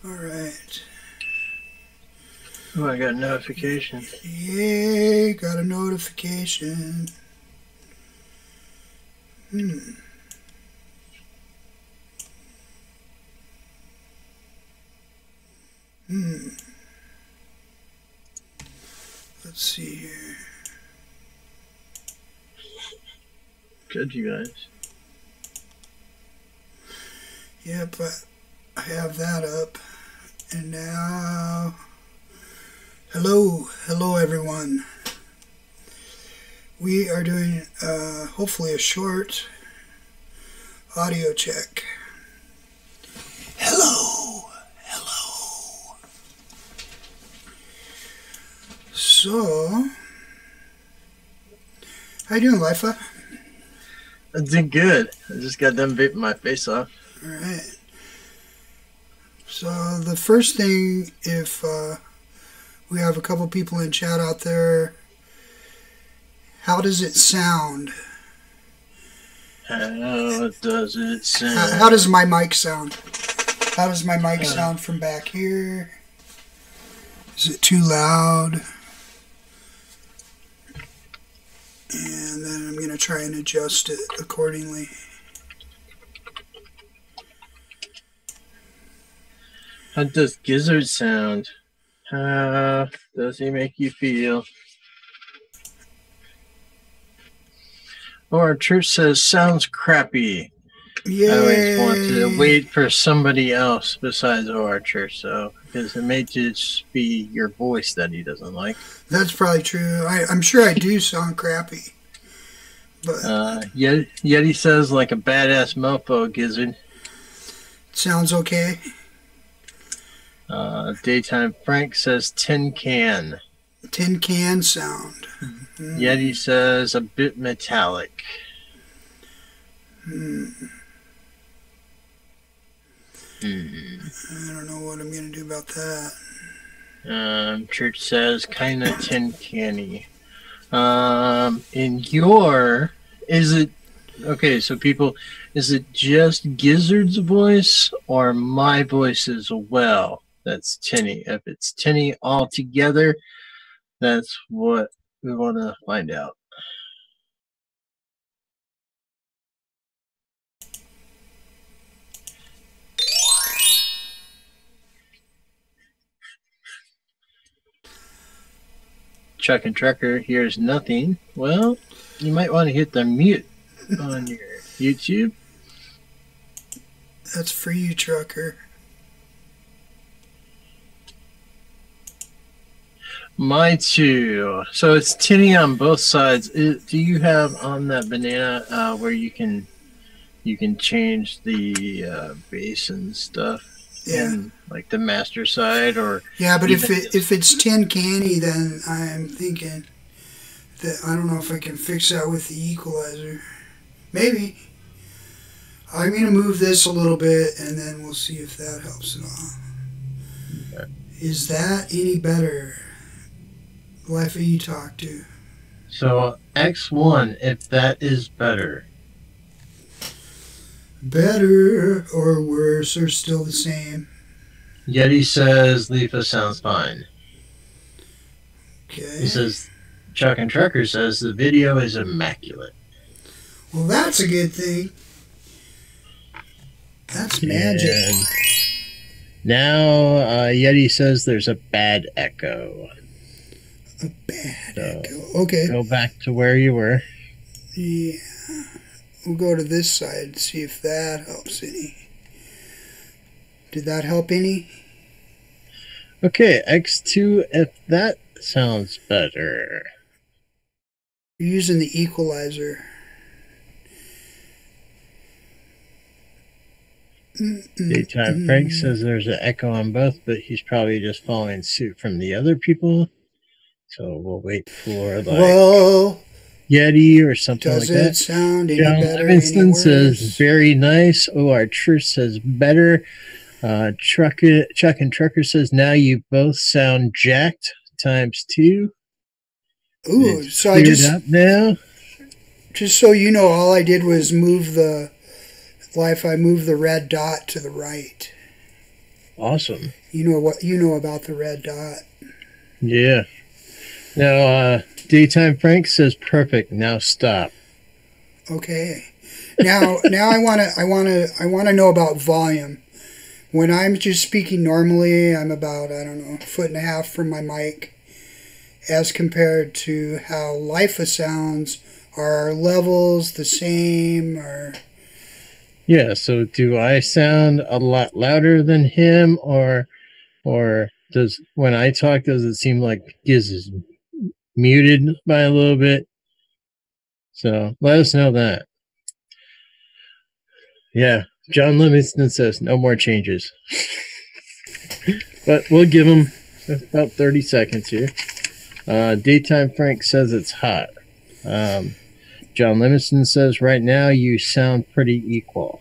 Alright. Oh, I got a notification. Yay, got a notification. Let's see here. Good, you guys. Yep, I have that up. And now, hello everyone. We are doing hopefully a short audio check. Hello. So, how you doing, Lifa? I did good. I just got done vaping my face off. Alright. So the first thing, if we have a couple people in chat out there, how does it sound? How does it sound? How does my mic sound? How does my mic sound from back here? Is it too loud? And then I'm going to try and adjust it accordingly. How does Gizzard sound? How does he make you feel? Or church says, sounds crappy. Yay. I always want to wait for somebody else besides OR Church, so because it may just be your voice that he doesn't like. That's probably true. I'm sure I do sound crappy. But Yeti says like a badass mofo, Gizzard. Sounds okay. Daytime Frank says tin can. Tin can sound. Yeti says a bit metallic. I don't know what I'm going to do about that. Church says kind of tin canny. In your, is it, okay, so people, is it just Gizzard's voice or my voice as well that's tinny? If it's tinny all together, that's what we want to find out. Chuck and Trucker hears nothing. Well, you might want to hit the mute on your YouTube. That's for you, Trucker. My too. So it's tinny on both sides. Do you have on that banana where you can change the bass and stuff? Yeah. In, like the master side, or yeah, but if it's tin canny, then I'm thinking that I don't know if I can fix that with the equalizer. Maybe. I'm gonna move this a little bit, and then we'll see if that helps at all. Okay. Is that any better? Life you talk to. So X1, if that is better. Better or worse or still the same? Yeti says Leafa sounds fine. Okay. He says Chuck and Trucker says the video is immaculate. Well, that's a good thing. That's magic. And now Yeti says there's a bad echo. A bad echo. Okay. Go back to where you were. Yeah. We'll go to this side and see if that helps any. Did that help any? Okay, X2, if that sounds better. You're using the equalizer. Daytime Frank says there's an echo on both, but he's probably just following suit from the other people. So we'll wait for like Yeti or something like that. Does it sound any John better? Livingston says very nice. OR Church says better. Chuck and Trucker says now you both sound jacked ×2. Ooh, it's so I just up now. Just so you know, all I did was move the moved the red dot to the right. Awesome. You know about the red dot. Yeah. Now, Daytime Frank says perfect. Now stop. Okay. Now I wanna know about volume. When I'm just speaking normally, I'm about, I don't know, a foot and a half from my mic, as compared to how LIFE sounds. Are our levels the same, or? Yeah, so do I sound a lot louder than him, or does, when I talk, does it seem like Giz is muted by a little bit? So let us know that. Yeah, John Livingston says no more changes. But we'll give him about 30 seconds here. Daytime Frank says it's hot. John Livingston says right now you sound pretty equal.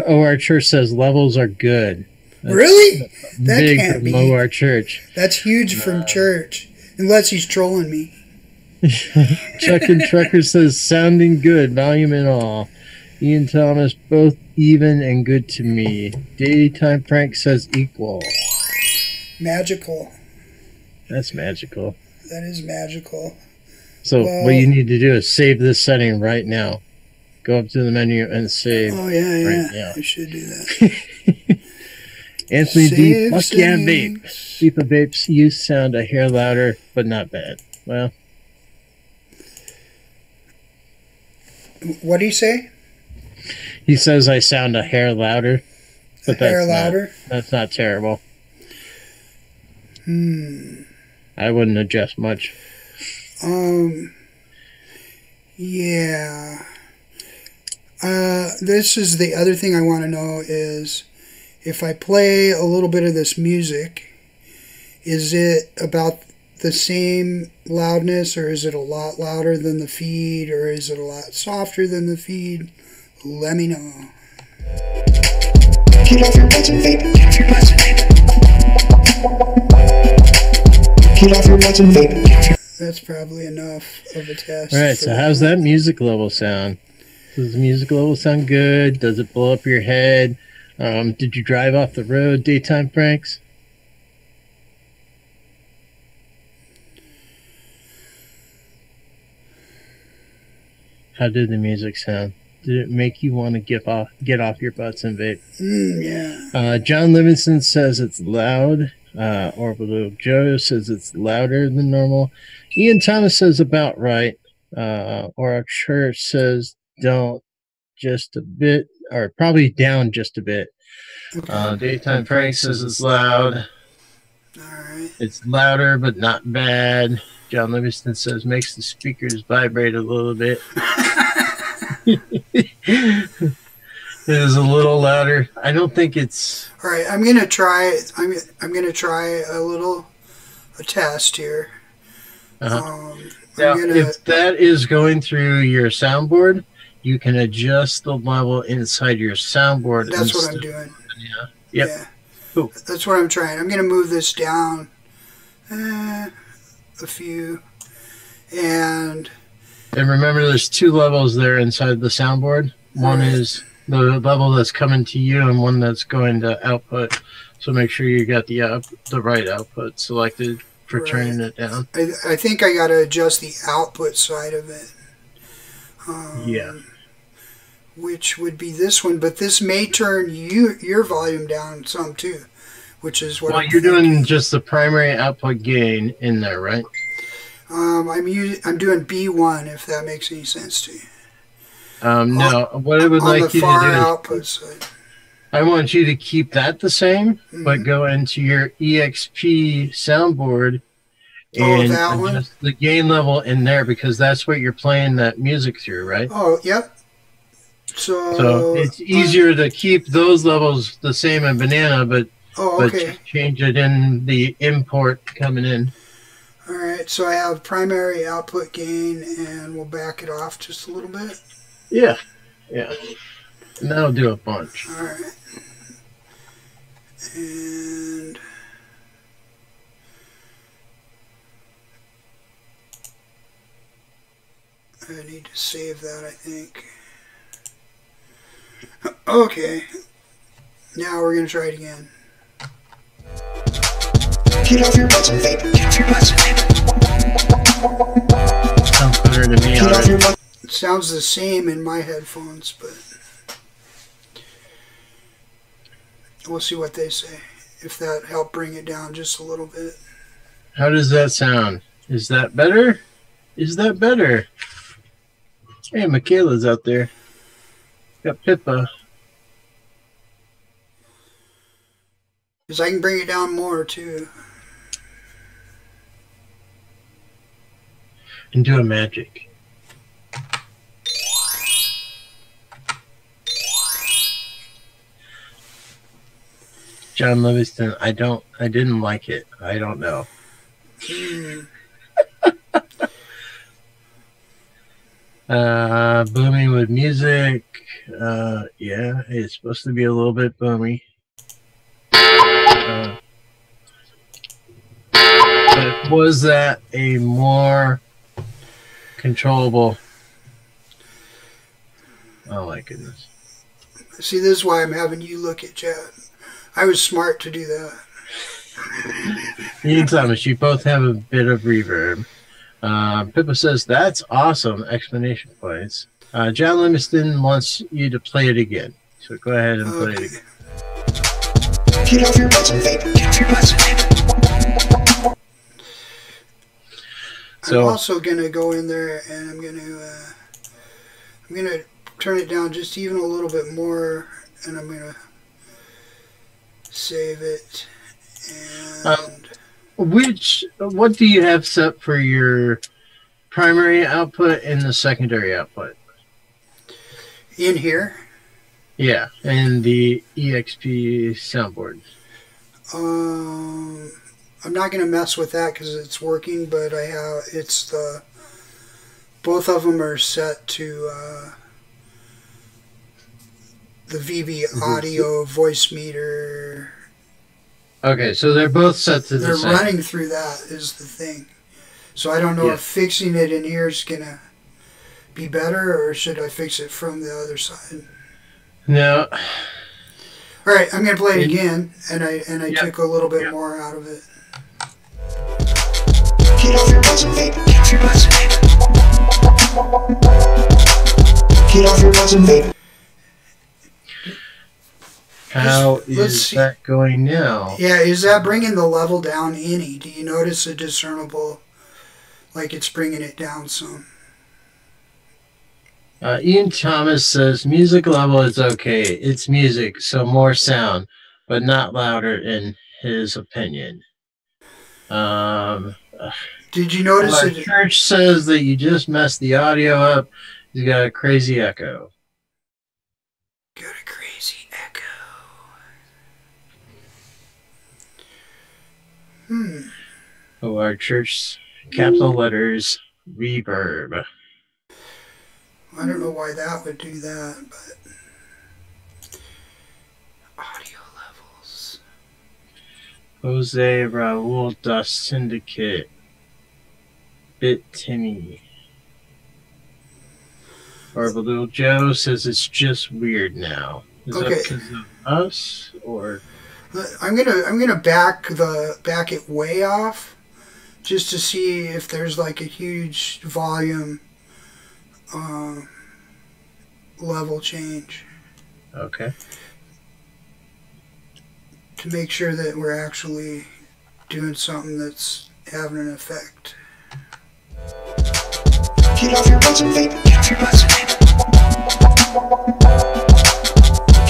OR Church says levels are good. That's really? That big can't from be. OR Church. That's huge from Church. Unless he's trolling me. Chuck and Trucker says sounding good, volume and all. Ian Thomas, both even and good to me. Daytime Frank says equal. Magical. That's magical. That is magical. So what you need to do is save this setting right now. Go up to the menu and save. Oh, yeah. Right now. I should do that. Anthony D. Fuck yeah, settings. vape. FIFA vapes, you sound a hair louder, but not bad. Well. What do you say? He says I sound a hair louder. But that's not terrible. I wouldn't adjust much. Yeah. This is the other thing I want to know is if I play a little bit of this music, is it about the same loudness, or is it a lot louder than the feed, or is it a lot softer than the feed? Let me know. Get off your butts and vape. Get off your butts and vape. Get off your butts and vape. That's probably enough of a test. All right, so how's that music level sound? Does the music level sound good? Does it blow up your head? Did you drive off the road, Daytime Franks? How did the music sound? Did it make you want to get off your butts and vape? Yeah. John Livingston says it's loud. Orbital Joe says it's louder than normal. Ian Thomas says about right. Or our church says don't just a bit, or probably down just a bit. Okay. Daytime Frank says it's loud. All right. It's louder, but not bad. John Livingston says makes the speakers vibrate a little bit. It is a little louder. I don't think it's. All right, I'm gonna try. I'm gonna try a test here. Now, if that is going through your soundboard, you can adjust the level inside your soundboard. That's what I'm doing. Yeah. Yep. Yeah. Cool. That's what I'm trying. I'm gonna move this down a few, and remember, there's two levels there inside the soundboard. One is the level that's coming to you, and one that's going to output. So make sure you got the right output selected for turning it down. I think I got to adjust the output side of it. Yeah. Which would be this one, but this may turn your volume down some too, which is what. Well, you're doing just the primary output gain in there, right? I'm doing B1, if that makes any sense to you. No, what I would like you to do output is, side. I want you to keep that the same, but go into your EXP soundboard and adjust the gain level in there, because that's what you're playing that music through, right? Oh, yep. So it's easier to keep those levels the same in Banana, but just change it in the import coming in. All right, so I have primary output gain, and we'll back it off just a little bit. Yeah, yeah. And that'll do a bunch. All right. And I need to save that, I think. Okay. Now we're going to try it again. Get off your butts and vape. Get off your butts and vape. Sounds better to me Get off already. your butts. It sounds the same in my headphones, but we'll see what they say. If that helped bring it down just a little bit. How does that sound? Is that better? Is that better? Hey, Michaela's out there. Got Pippa. Because I can bring it down more, too. And do a magic. John Livingston, I didn't like it. I don't know. Booming with music. Yeah, it's supposed to be a little bit boomy. But was that a more controllable? Oh my goodness. See, this is why I'm having you look at chat. I was smart to do that. You and Thomas, you both have a bit of reverb. Pippa says, that's awesome! Explanation points. John Livingston wants you to play it again. So go ahead and play it again. Get off your butts and vape. Get off your butts and vape. So, I'm also going to go in there and I'm going to turn it down just even a little bit more, and I'm going to save it. And what do you have set for your primary output and the secondary output? in here, Yeah, and the EXP soundboard. I'm not going to mess with that because it's working, but both of them are set to the VB audio voice meter. Okay, so they're both set to the They're same. running through that is the thing. So I don't know if fixing it in here is going to be better, or should I fix it from the other side? No. All right, I'm going to play it again, and I took a little bit more out of it. Get off your butts and vape. Get off your butts and vape. Get off your butts and vape. How Let's is see. that going now? Yeah, is that bringing the level down any? Do you notice a discernible, like it's bringing it down some? Ian Thomas says, music level is okay. It's music, so more sound, but not louder in his opinion. Did you notice Our it? church says that you just messed the audio up. He's got a crazy echo. Got a crazy echo. Oh, our church capital letters reverb. I don't know why that would do that, but audio levels. Jose Raul Dust Syndicate. Bit Timmy. Little Joe says it's just weird now. Is that because of us or? I'm gonna back it way off, just to see if there's like a huge volume level change. Okay. To make sure that we're actually doing something that's having an effect. Get off your butts and vape. Get off your butts and vape.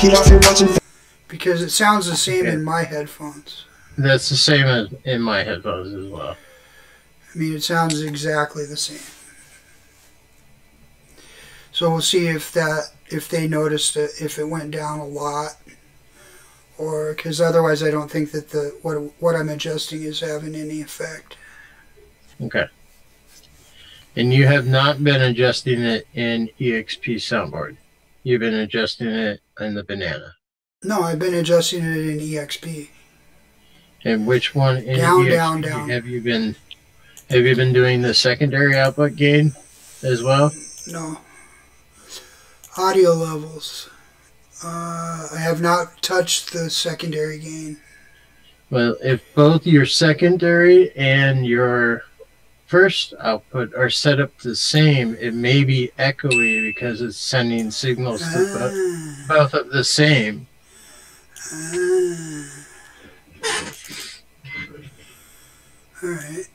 Get off your butts and vape. Because it sounds the same in my headphones. That's the same as in my headphones as well. I mean, it sounds exactly the same. So we'll see if they noticed it, if it went down a lot, or because otherwise I don't think that what I'm adjusting is having any effect. Okay. And you have not been adjusting it in EXP soundboard. You've been adjusting it in the banana. No, I've been adjusting it in EXP. And which one in Down, EXP down. have you been doing the secondary output gain as well? No. Audio levels. I have not touched the secondary gain. Well, if both your secondary and your first output are set up the same, it may be echoey because it's sending signals to both of the same. All right.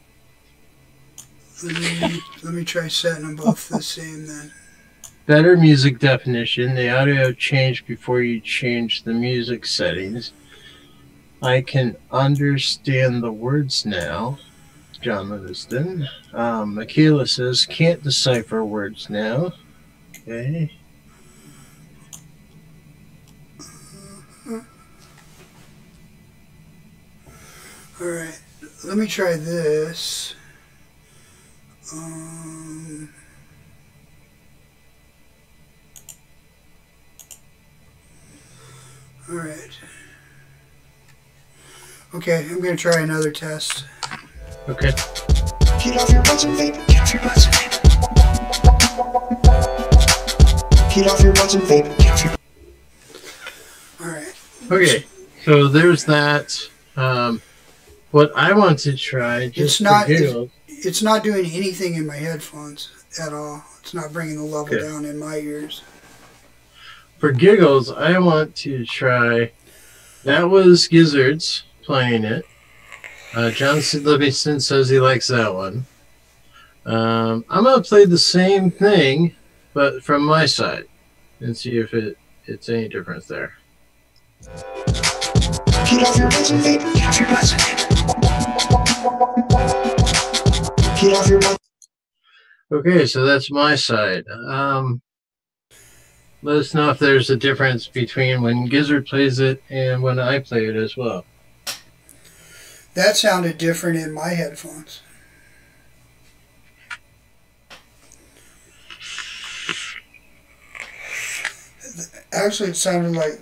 Let me try setting them both the same then. Better music definition. The audio changed before you change the music settings. I can understand the words now. John Livingston. Michaela says, can't decipher words now. Okay. All right. Let me try this. All right. Okay, I'm going to try another test. Okay. Get off your butts and vape. Get off your butts and vape. Get off your butts and vape. Get off your... All right. Okay, so there's that. What I want to try, just for giggles, it's not doing anything in my headphones at all. It's not bringing the level down in my ears. For giggles, I want to try. That was Gizzard's playing it. John Livingston says he likes that one. I'm going to play the same thing, but from my side, and see if it's any difference there. Get off your butts and vape. Get off your butts and vape. Get off your butts. Okay, so that's my side. Let us know if there's a difference between when Gizzard plays it and when I play it as well. That sounded different in my headphones. Actually, it sounded like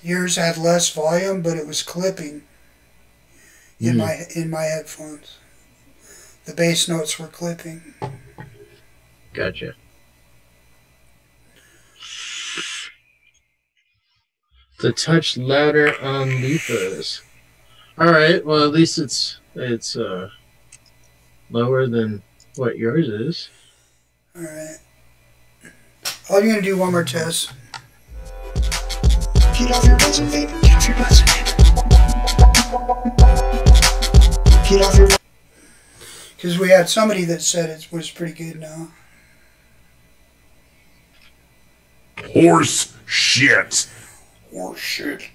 yours had less volume, but it was clipping in my headphones. The bass notes were clipping. Gotcha. The touch louder on LIFAs. All right. Well, at least it's lower than what yours is. All right. I'm gonna do one more test. Get off your butts and vape. Get off your butts and vape. Get off your butts. Because we had somebody that said it was pretty good now. Horse shit. Horse shit.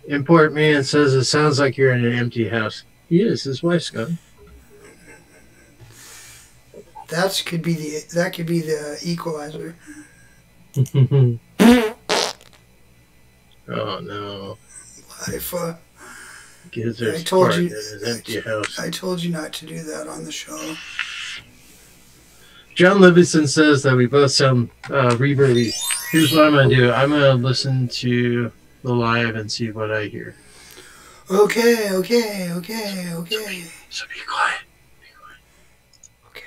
Import man says it sounds like you're in an empty house. He is. His wife's gone. That could be the equalizer. Oh no. Life, Gizzard's I told part you. in his empty house. I told you not to do that on the show. John Livingston says that we both sound reverby. Here's what I'm going to do. I'm going to listen to the live and see what I hear. Okay. So be quiet. Okay.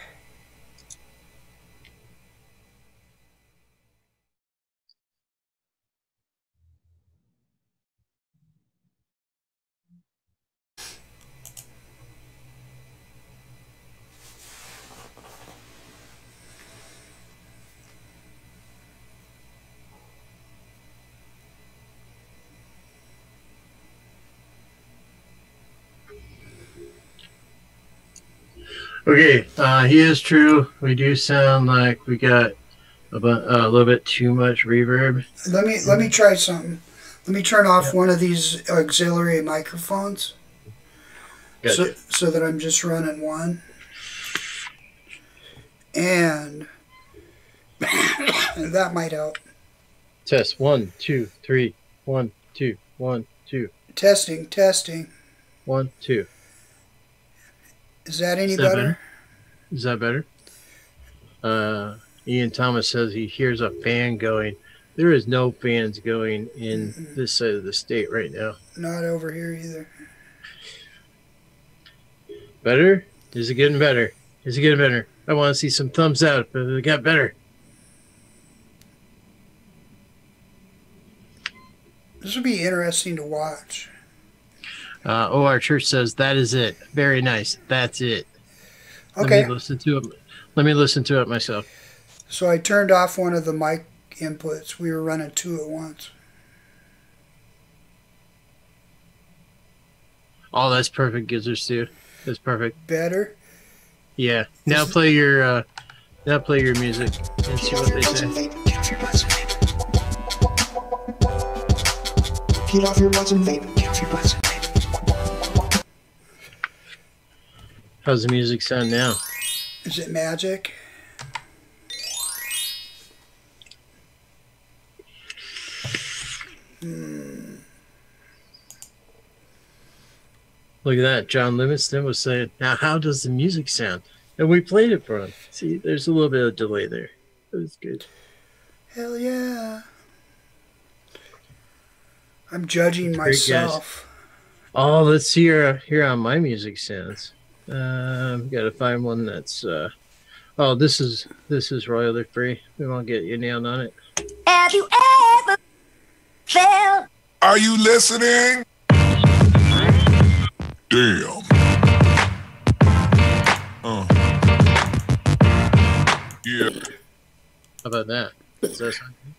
Okay, he is true. We do sound like we got a little bit too much reverb. Let me try something. Let me turn off one of these auxiliary microphones. Gotcha. So that I'm just running one. And that might help. Test 1, 2, 3. 1, 2, 1, 2. Testing. 1, 2. Is that any better? Is that better? Ian Thomas says he hears a fan going. There is no fans going in this side of the state right now. Not over here either. Better? Is it getting better? I want to see some thumbs up. But it got better. This would be interesting to watch. Our church says that is it. Very nice. That's it. Okay. Let me listen to it. Let me listen to it myself. So I turned off one of the mic inputs. We were running two at once. Oh, that's perfect, Gizzard, too. That's perfect. Better? Yeah. Now play your music and see what they say. Get off your butts and vape. Get your butts and vape. How's the music sound now? Is it magic? Look at that. John Livingston was saying, now how does the music sound? And we played it for him. See, there's a little bit of delay there. It was good. Hell yeah. I'm judging myself. Oh, let's hear how my music sounds. Gotta find one that's oh, this is royalty free. We won't get you nailed on it. Have you ever felt? Are you listening? Damn. Yeah. How about that? Is that something?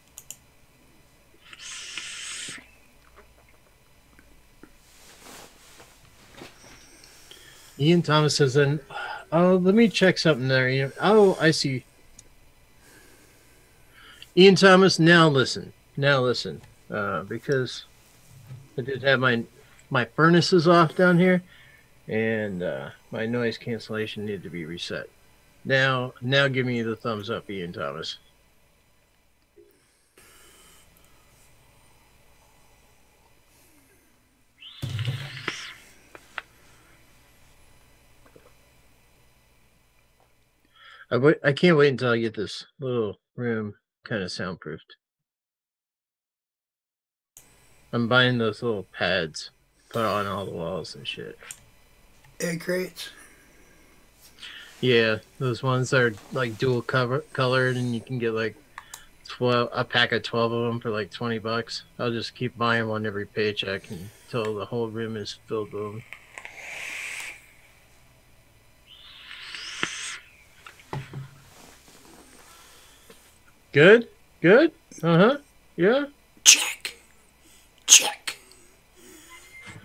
Ian Thomas says, "Then, oh, let me check something there. Oh, I see. Ian Thomas, now listen, because I did have my furnaces off down here, and my noise cancellation needed to be reset. Now, give me the thumbs up, Ian Thomas." I can't wait until I get this little room kind of soundproofed. I'm buying those little pads, put on all the walls and shit. Egg crates? Yeah, those ones that are like dual colored, and you can get like a pack of 12 of them for like $20. I'll just keep buying one every paycheck until the whole room is filled with them. Good? Yeah? Check.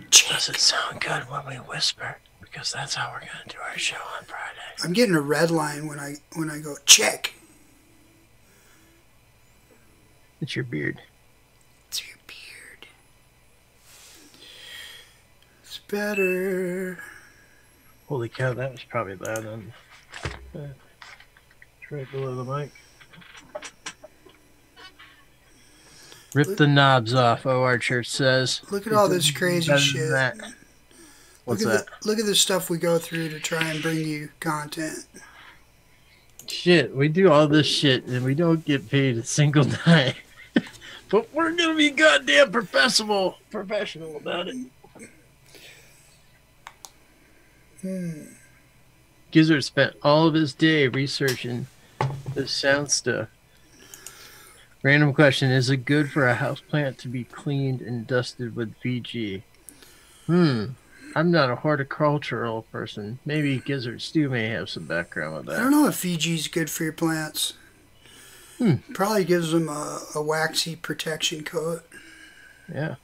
Does it sound good when we whisper? Because that's how we're going to do our show on Friday. I'm getting a red line when I go check. It's your beard. It's your beard. It's better. Holy cow, that was probably loud on. It's right below the mic. Rip the knobs off, our church says. Look at all this crazy shit. What's that? Look at the stuff we go through to try and bring you content. Shit, we do all this shit and we don't get paid a single dime. But we're going to be goddamn professional about it. Gizzard spent all of his day researching this sound stuff. Random question: is it good for a houseplant to be cleaned and dusted with VG? I'm not a horticultural person. Maybe Gizzard Stew may have some background with that. I don't know if VG's good for your plants. Probably gives them a waxy protection coat. Yeah.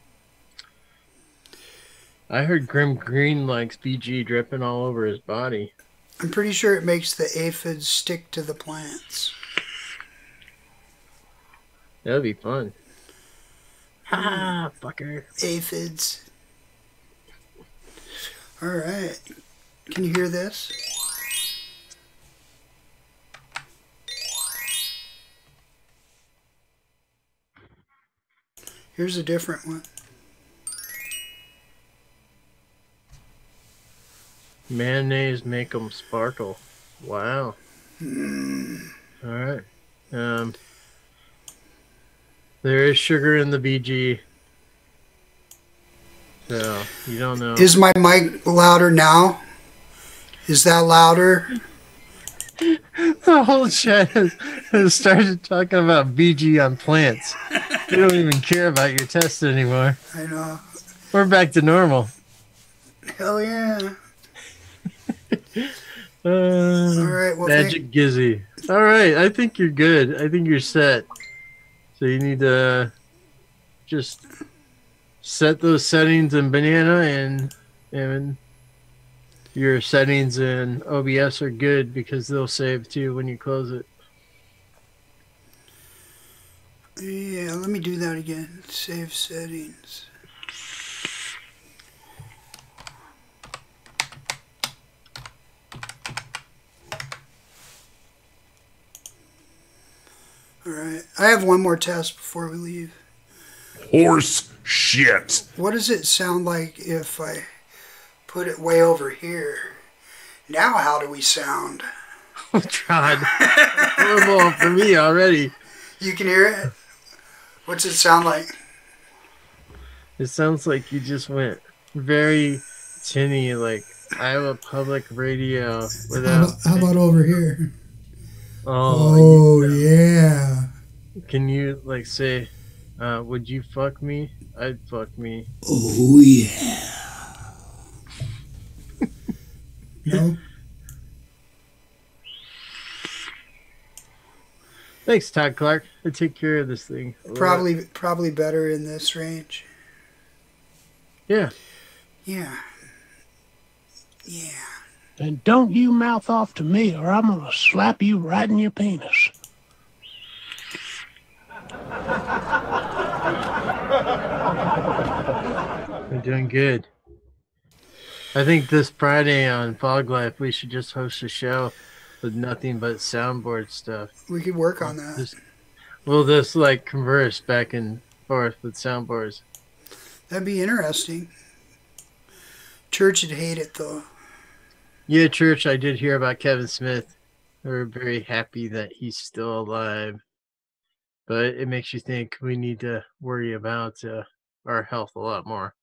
I heard Grim Green likes VG dripping all over his body. I'm pretty sure it makes the aphids stick to the plants. That'd be fun. Ha, fucker. Aphids. Alright. Can you hear this? Here's a different one. Mayonnaise make them sparkle. Wow. Alright. There is sugar in the BG. So, you don't know. Is my mic louder now? Is that louder? The whole chat has started talking about BG on plants. They don't even care about your test anymore. I know. We're back to normal. Hell yeah. All right, well, Magic Gizzy. All right, I think you're good. I think you're set. So you need to just set those settings in Banana, and your settings in OBS are good because they'll save too when you close it. Yeah, let me do that again. Save settings. Alright, I have one more test before we leave. Horse shit. What does it sound like if I put it way over here? Now how do we sound? Oh, God. Horrible for me already. You can hear it? What's it sound like? It sounds like you just went very tinny, like Iowa Public Radio. How about over here? Oh, yeah. Can you, like, say, would you fuck me? I'd fuck me. Oh, yeah. No? Thanks, Todd Clark. I take care of this thing. Probably better in this range. Yeah. Yeah. Yeah. And don't you mouth off to me or I'm going to slap you right in your penis. We're doing good. I think this Friday on Fog Life, we should just host a show with nothing but soundboard stuff. We could work on that. We'll just like converse back and forth with soundboards. That'd be interesting. Church would hate it though. Yeah, Church, I did hear about Kevin Smith. We're very happy that he's still alive. But it makes you think we need to worry about our health a lot more.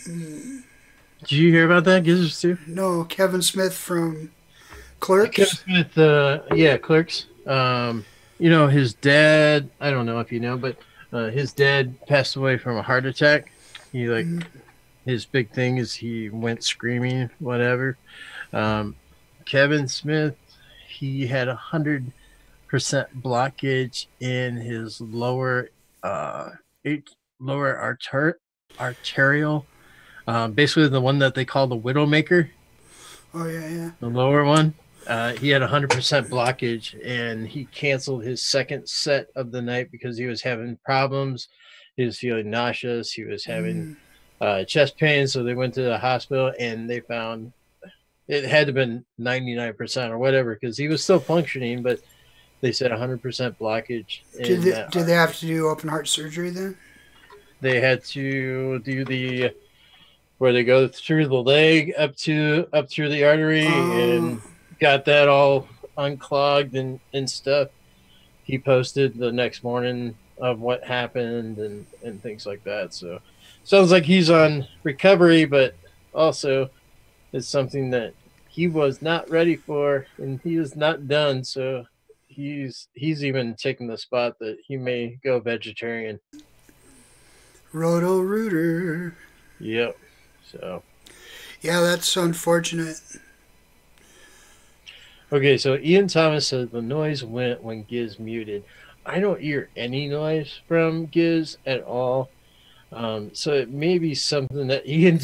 Did you hear about that, Gizzard, too? No, Kevin Smith from Clerks? Kevin Smith, yeah, Clerks. You know, his dad, I don't know if you know, but his dad passed away from a heart attack. He, like, his big thing is he went screaming, whatever. Kevin Smith, he had 100% blockage in his lower arterial, basically the one that they call the Widowmaker. Oh yeah. The lower one. He had 100% blockage, and he canceled his second set of the night because he was having problems. He was feeling nauseous. He was having chest pain, so they went to the hospital, and they found it had to have been 99% or whatever because he was still functioning, but they said 100% blockage. Did they have to do open heart surgery then? They had to do where they go through the leg up through the artery and got that all unclogged and stuff. He posted the next morning of what happened and things like that. So sounds like he's on recovery, but also it's something that he was not ready for and he is not done. So he's even taking the spot that he may go vegetarian. Roto-Rooter. Yep. So. Yeah, that's unfortunate. Okay, so Ian Thomas said the noise went when Giz muted. I don't hear any noise from Giz at all. So it may be something that Ian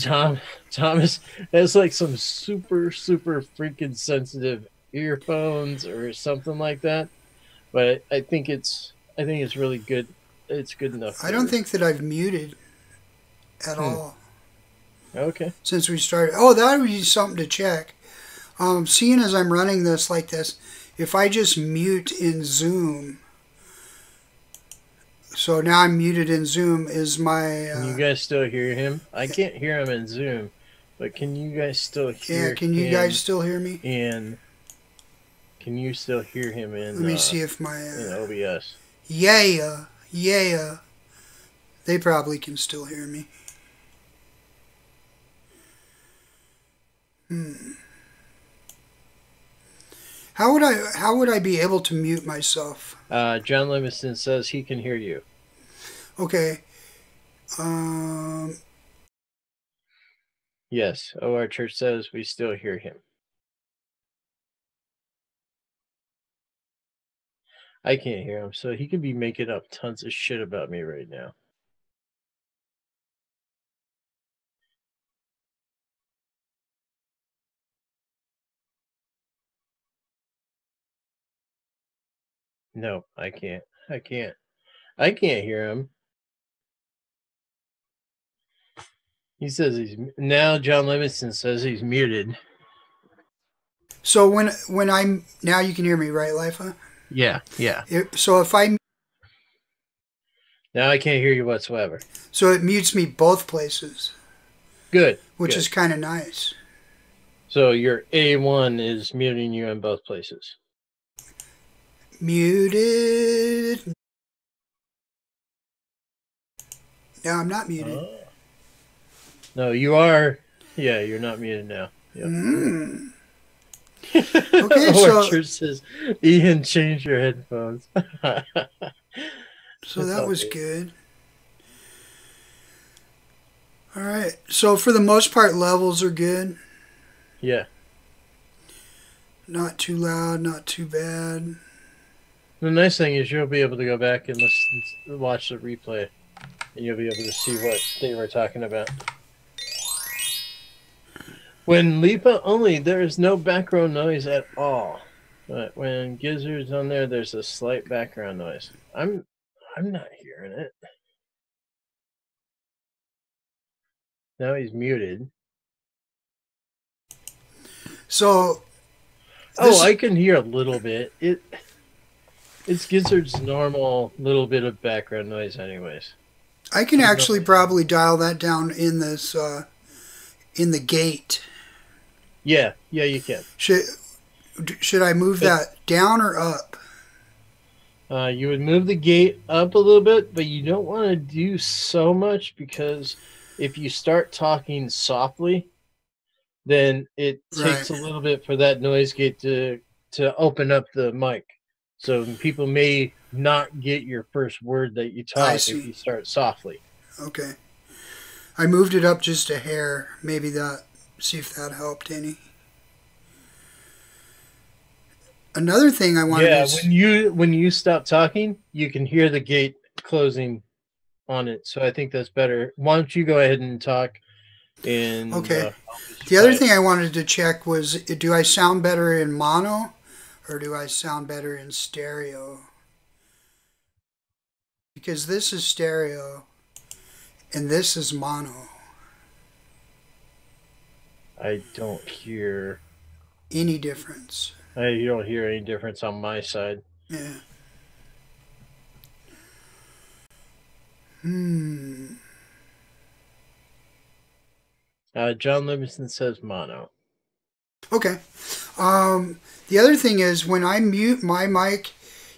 Thomas has like some super freaking sensitive earphones or something like that. But I think it's really good. It's good enough. I don't think that I've muted at all. Okay. Since we started. Oh, that would be something to check. Seeing as I'm running this like this, if I just mute in Zoom. So now I'm muted in Zoom. Is my... Can you guys still hear him? I can't hear him in Zoom. But can you guys still hear Yeah, can you guys still hear me? And can you still hear him in... Let me see if my... in OBS. Yeah. They probably can still hear me. How would I be able to mute myself? John Livingston says he can hear you. Okay. Yes. OR Church says we still hear him. I can't hear him, so he could be making up tons of shit about me right now. No, I can't. I can't hear him. He says he's now. John Livingston says he's muted. So when I'm now you can hear me, right, Lifa? Yeah. So if I Now I can't hear you whatsoever. so it mutes me both places, Good. which good. is kind of nice. So your A1 is muting you in both places. Muted. No, I'm not muted. No, you are. Yeah, you're not muted now. Yep. Okay, so Orchard says, Ian, change your headphones. so that was good. All right. So for the most part, levels are good. Yeah. Not too loud, not too bad. The nice thing is you'll be able to go back and watch the replay, and you'll be able to see what they were talking about. When Lipa only, there is no background noise at all. But when Gizzard's on there, there's a slight background noise. I'm not hearing it. Now he's muted. So I can hear a little bit. It's Gizzard's normal little bit of background noise anyways. I can actually probably dial that down in this in the gate. Yeah, you can. Should I move that down or up? You would move the gate up a little bit, but you don't want to do so much because if you start talking softly, then it takes a little bit for that noise gate to open up the mic. So people may not get your first word that you talk if you start softly. Okay. I moved it up just a hair. Maybe that. See if that helped any. Another thing I wanted to... when you stop talking, you can hear the gate closing on it. So I think that's better. Why don't you go ahead and talk? Okay. The other thing I wanted to check was, do I sound better in mono or do I sound better in stereo? Because this is stereo and this is mono. I don't hear any difference. You don't hear any difference on my side. Yeah. John Livingston says mono. Okay. The other thing is when I mute my mic,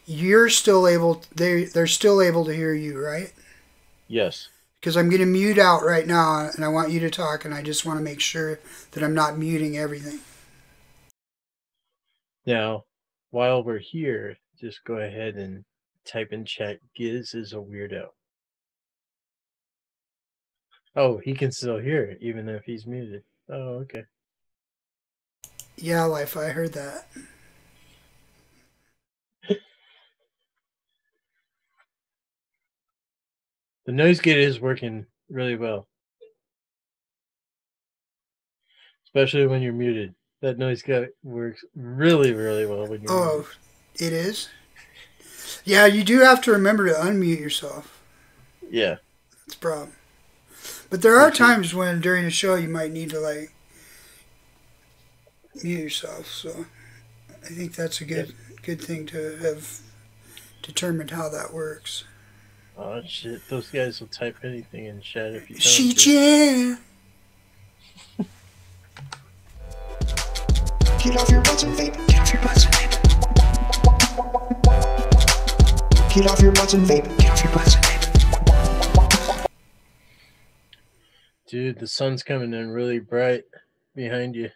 you're still able. They're still able to hear you, right? Yes. Because I'm going to mute out right now, and I want you to talk, and I just want to make sure that I'm not muting everything. Now, while we're here, just go ahead and type in chat, Giz is a weirdo. Oh, he can still hear it, even if he's muted. Oh, okay. Yeah, Life, I heard that. The noise gate is working really well. Especially when you're muted. That noise gate works really, really well when you're muted. It is? Yeah, you do have to remember to unmute yourself. Yeah. That's a problem. But there are times when during a show you might need to like mute yourself, so I think that's a good thing to have determined how that works. Oh shit, those guys will type anything in chat if you tell them to. Get off your butts and vape. Get off your butts and vape. Get off your butts and vape. Get off your butts and vape. Dude, the sun's coming in really bright behind you.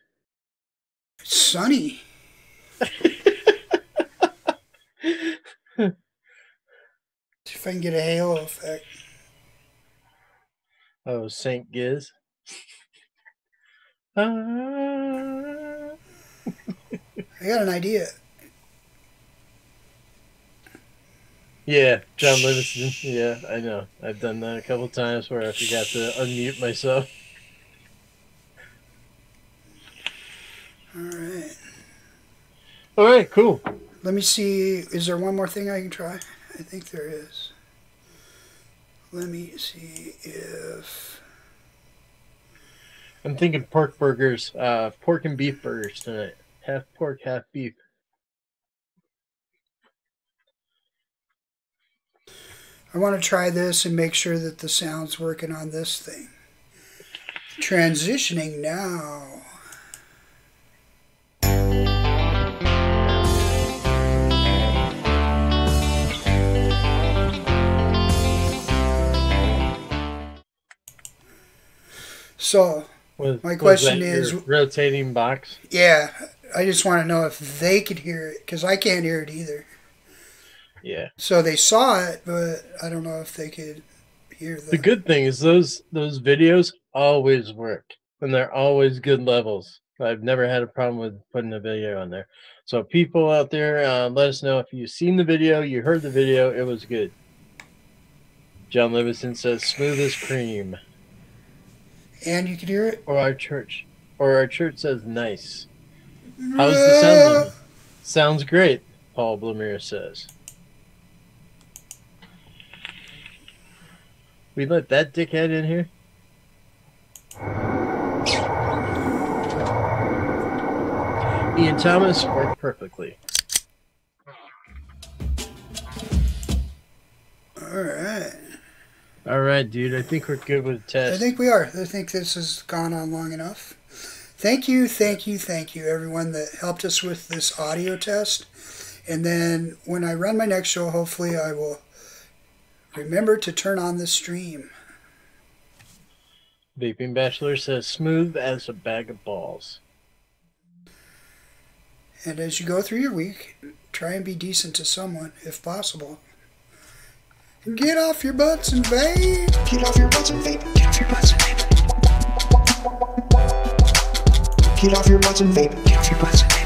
It's sunny. if I can get a halo effect. Oh, Saint Giz. Ah. I got an idea. Yeah, John Livingston. Yeah, I know. I've done that a couple times where I forgot to unmute myself. Alright. Alright, cool. Let me see. Is there one more thing I can try? I think there is. Let me see if... I'm thinking pork burgers, pork and beef burgers tonight. Half pork, half beef. I want to try this and make sure that the sound's working on this thing. Transitioning now. So, my question is... rotating box? Yeah, I just want to know if they could hear it, because I can't hear it either. Yeah. So they saw it, but I don't know if they could hear The good thing is those videos always work, and they're always good levels. I've never had a problem with putting a video on there. So people out there, let us know if you've seen the video, you heard the video, it was good. John Livingston says, smooth as cream. And you can hear it? Or our church says, nice. How's the sound level? Sounds great, Paul Blemire says. We let that dickhead in here? Ian Thomas worked perfectly. Alright. Alright, dude. I think we're good with the test. I think we are. I think this has gone on long enough. Thank you, everyone that helped us with this audio test. And then when I run my next show, hopefully I will remember to turn on the stream. Vaping Bachelor says, smooth as a bag of balls. And as you go through your week, try and be decent to someone, if possible. Get off your butts and vape! Get off your butts and vape. Get off your butts and vape. Get off your butts and vape. Get off your butts and vape.